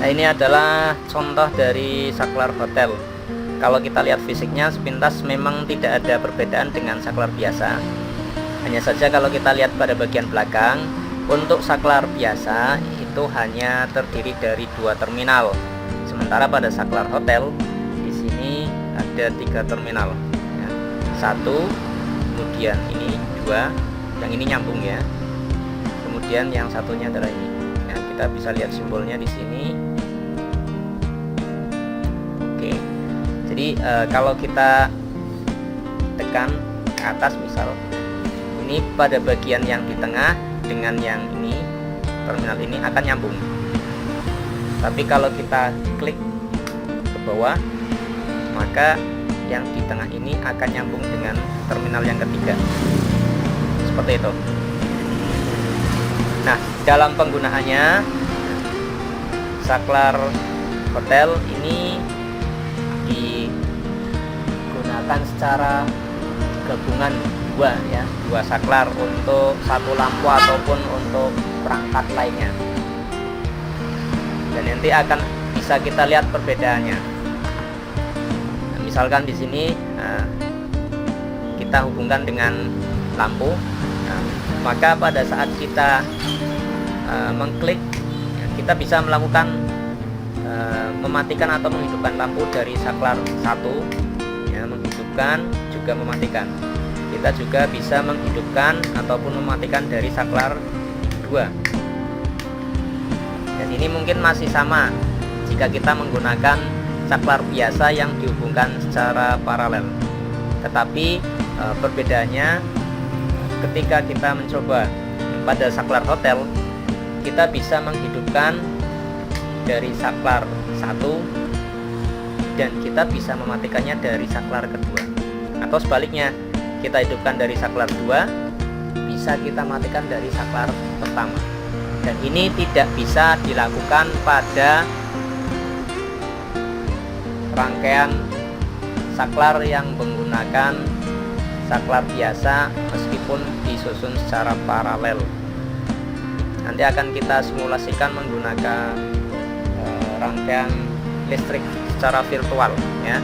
Nah, ini adalah contoh dari saklar hotel. Kalau kita lihat fisiknya sepintas memang tidak ada perbedaan dengan saklar biasa. Hanya saja kalau kita lihat pada bagian belakang, untuk saklar biasa itu hanya terdiri dari 2 terminal. Sementara pada saklar hotel di sini ada 3 terminal. Ya. 1, kemudian ini 2, yang ini nyambung ya. Kemudian yang satunya adalah ini. Ya, kita bisa lihat simbolnya di sini. Oke. Jadi kalau kita tekan ke atas misal, ini pada bagian yang di tengah dengan yang ini, terminal ini akan nyambung. Tapi kalau kita klik ke bawah, maka yang di tengah ini akan nyambung dengan terminal yang ketiga. Seperti itu. Nah, dalam penggunaannya saklar hotel ini digunakan secara gabungan dua saklar untuk satu lampu ataupun untuk perangkat lainnya. Dan nanti akan bisa kita lihat perbedaannya. Nah, misalkan di sini kita hubungkan dengan lampu, maka pada saat kita mengklik, kita bisa melakukan mematikan atau menghidupkan lampu dari saklar 1, ya, menghidupkan juga mematikan. Kita juga bisa menghidupkan ataupun mematikan dari saklar 2. Dan ini mungkin masih sama jika kita menggunakan saklar biasa yang dihubungkan secara paralel. Tetapi perbedaannya ketika kita mencoba pada saklar hotel, kita bisa menghidupkan dari saklar 1 dan kita bisa mematikannya dari saklar kedua. Atau sebaliknya, kita hidupkan dari saklar 2, bisa kita matikan dari saklar pertama. Dan ini tidak bisa dilakukan pada rangkaian saklar yang menggunakan saklar biasa meskipun disusun secara paralel. Nanti akan kita simulasikan menggunakan rangkaian listrik secara virtual ya.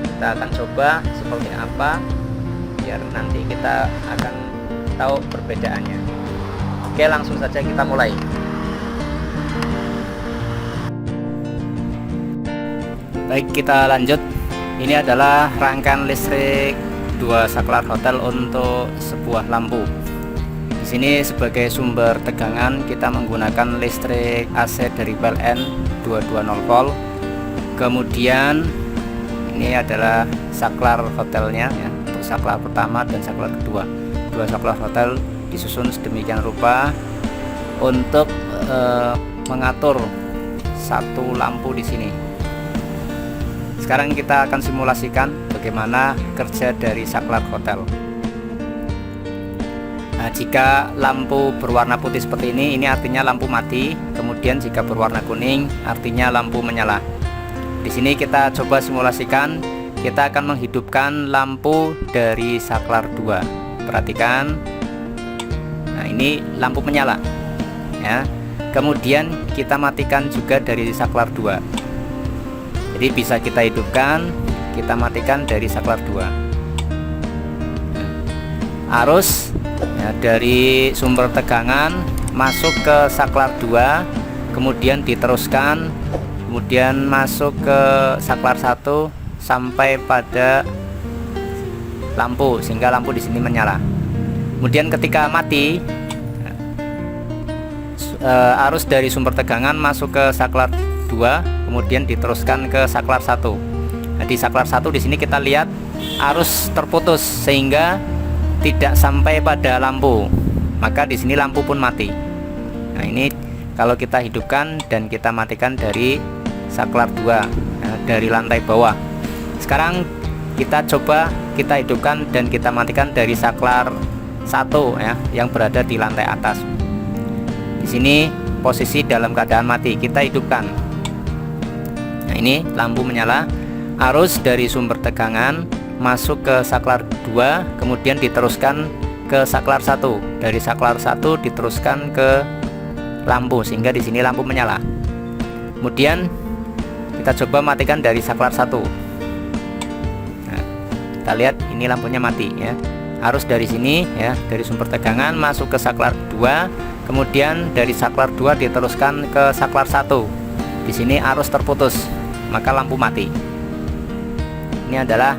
Kita akan coba seperti apa biar nanti kita akan tahu perbedaannya. Oke, langsung saja kita mulai. Baik, kita lanjut. Ini adalah rangkaian listrik 2 saklar hotel untuk sebuah lampu. Di sini sebagai sumber tegangan kita menggunakan listrik AC dari PLN 220 volt. Kemudian ini adalah saklar hotelnya ya, untuk saklar pertama dan saklar kedua. 2 saklar hotel disusun sedemikian rupa untuk mengatur satu lampu di sini. Sekarang kita akan simulasikan bagaimana kerja dari saklar hotel. Nah, jika lampu berwarna putih seperti ini artinya lampu mati. Kemudian jika berwarna kuning artinya lampu menyala. Di sini kita coba simulasikan. Kita akan menghidupkan lampu dari saklar 2. Perhatikan. Nah, ini lampu menyala. Ya. Kemudian kita matikan juga dari saklar 2. Jadi bisa kita hidupkan, kita matikan dari saklar 2. Arus ya, dari sumber tegangan masuk ke saklar 2, kemudian diteruskan, kemudian masuk ke saklar 1 sampai pada lampu sehingga lampu di sini menyala. Kemudian ketika mati, arus dari sumber tegangan masuk ke saklar 2, kemudian diteruskan ke saklar 1. Nah, di saklar 1 di sini kita lihat arus terputus sehingga tidak sampai pada lampu. Maka di sini lampu pun mati. Nah, ini kalau kita hidupkan dan kita matikan dari saklar 2 ya, dari lantai bawah. Sekarang kita coba kita hidupkan dan kita matikan dari saklar 1 ya, yang berada di lantai atas. Di sini posisi dalam keadaan mati. Kita hidupkan. Nah, ini lampu menyala. Arus dari sumber tegangan masuk ke saklar 2, kemudian diteruskan ke saklar 1. Dari saklar 1 diteruskan ke lampu sehingga di sini lampu menyala. Kemudian kita coba matikan dari saklar 1. Nah, kita lihat ini lampunya mati ya. Harus dari sini ya, dari sumber tegangan masuk ke saklar 2, kemudian dari saklar 2 diteruskan ke saklar 1. Di sini arus terputus, maka lampu mati. Ini adalah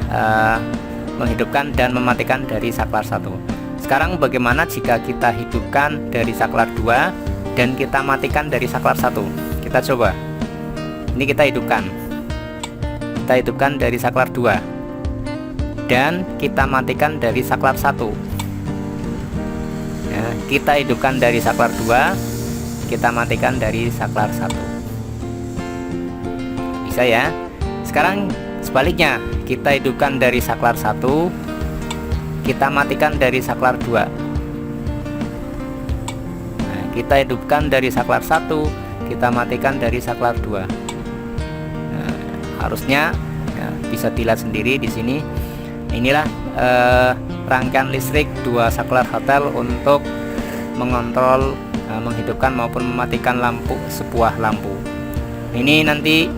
menghidupkan dan mematikan dari saklar 1. Sekarang bagaimana jika kita hidupkan dari saklar 2 dan kita matikan dari saklar 1? Kita coba. Ini kita hidupkan. Kita hidupkan dari saklar 2 dan kita matikan dari saklar 1. Ya, kita hidupkan dari saklar 2, kita matikan dari saklar 1. Bisa ya. Sekarang sebaliknya, kita hidupkan dari saklar 1, kita matikan dari saklar 2. Nah, kita hidupkan dari saklar 1, kita matikan dari saklar 2. Nah, harusnya ya, bisa dilihat sendiri di sini. Inilah rangkaian listrik 2 saklar hotel untuk mengontrol menghidupkan maupun mematikan lampu, sebuah lampu. Ini nanti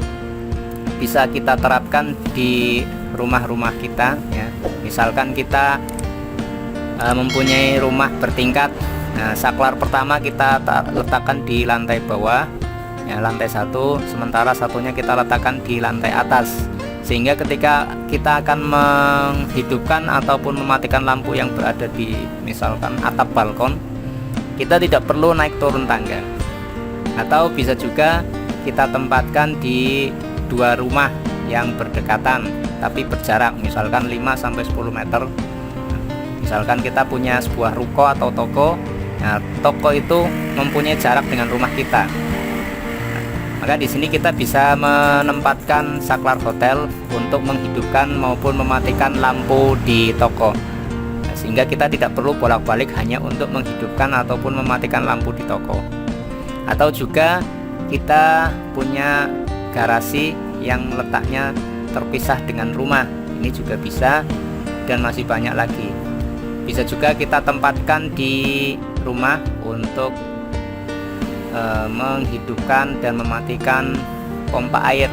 bisa kita terapkan di rumah-rumah kita ya. Misalkan kita mempunyai rumah bertingkat. Nah, saklar pertama kita letakkan di lantai bawah ya, lantai 1, sementara satunya kita letakkan di lantai atas, sehingga ketika kita akan menghidupkan ataupun mematikan lampu yang berada di misalkan atap balkon, kita tidak perlu naik turun tangga. Atau bisa juga kita tempatkan di 2 rumah yang berdekatan tapi berjarak, misalkan 5-10 meter. Misalkan kita punya sebuah ruko atau toko, nah, toko itu mempunyai jarak dengan rumah kita. Maka di sini kita bisa menempatkan saklar hotel untuk menghidupkan maupun mematikan lampu di toko. Nah, sehingga kita tidak perlu bolak-balik hanya untuk menghidupkan ataupun mematikan lampu di toko. Atau juga kita punya garasi yang letaknya terpisah dengan rumah, ini juga bisa, dan masih banyak lagi. Bisa juga kita tempatkan di rumah untuk menghidupkan dan mematikan pompa air.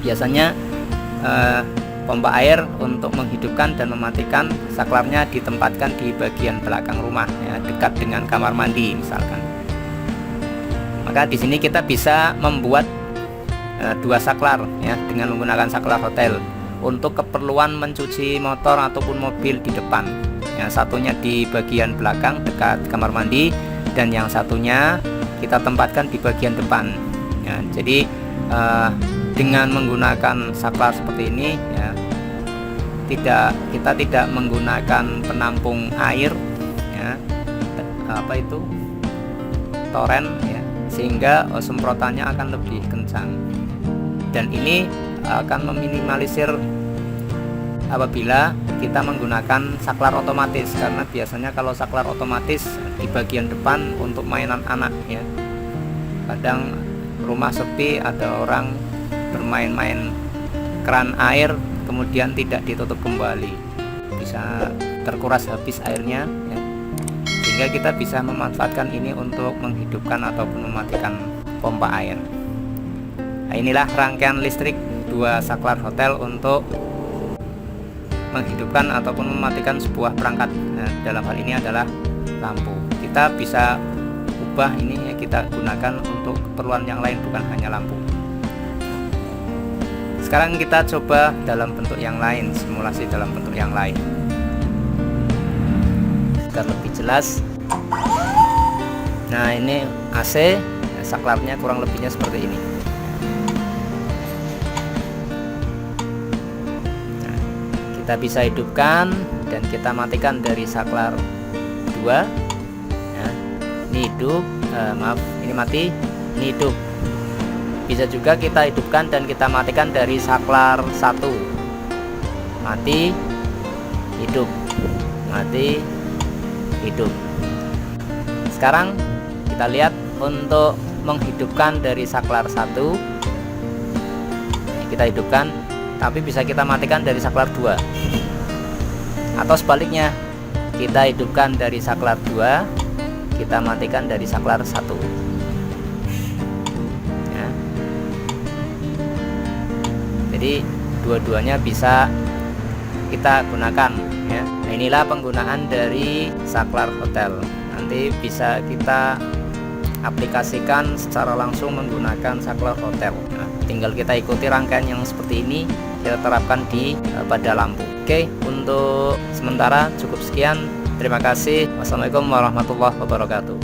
Biasanya pompa air untuk menghidupkan dan mematikan saklarnya ditempatkan di bagian belakang rumah ya, dekat dengan kamar mandi misalkan. Maka di sini kita bisa membuat 2 saklar ya, dengan menggunakan saklar hotel untuk keperluan mencuci motor ataupun mobil di depan. Yang satunya di bagian belakang dekat kamar mandi, dan yang satunya kita tempatkan di bagian depan ya. Jadi dengan menggunakan saklar seperti ini ya, kita tidak menggunakan penampung air ya, apa itu toren ya, sehingga semprotannya akan lebih kencang, dan ini akan meminimalisir apabila kita menggunakan saklar otomatis, karena biasanya kalau saklar otomatis di bagian depan untuk mainan anak ya, kadang rumah sepi ada orang bermain-main keran air kemudian tidak ditutup kembali, bisa terkuras habis airnya ya. Sehingga kita bisa memanfaatkan ini untuk menghidupkan ataupun mematikan pompa air. Nah, inilah rangkaian listrik 2 saklar hotel untuk menghidupkan ataupun mematikan sebuah perangkat. Nah, dalam hal ini adalah lampu. Kita bisa ubah ini ya, kita gunakan untuk keperluan yang lain, bukan hanya lampu. Sekarang kita coba dalam bentuk yang lain, simulasi dalam bentuk yang lain agar lebih jelas. Nah, ini AC, saklarnya kurang lebihnya seperti ini. Kita bisa hidupkan dan kita matikan dari saklar 2 ya. Ini hidup, maaf ini mati, ini hidup. Bisa juga kita hidupkan dan kita matikan dari saklar 1, mati, hidup, mati, hidup. Sekarang kita lihat untuk menghidupkan dari saklar 1, kita hidupkan, tapi bisa kita matikan dari saklar 2, atau sebaliknya, kita hidupkan dari saklar 2, kita matikan dari saklar 1 ya. nanti dua-duanya bisa kita gunakan ya. Nah, inilah penggunaan dari saklar hotel. Nanti bisa kita aplikasikan secara langsung menggunakan saklar hotel. Nah, tinggal kita ikuti rangkaian yang seperti ini, kita terapkan pada lampu. Oke, untuk sementara cukup sekian. Terima kasih. Wassalamualaikum warahmatullahi wabarakatuh.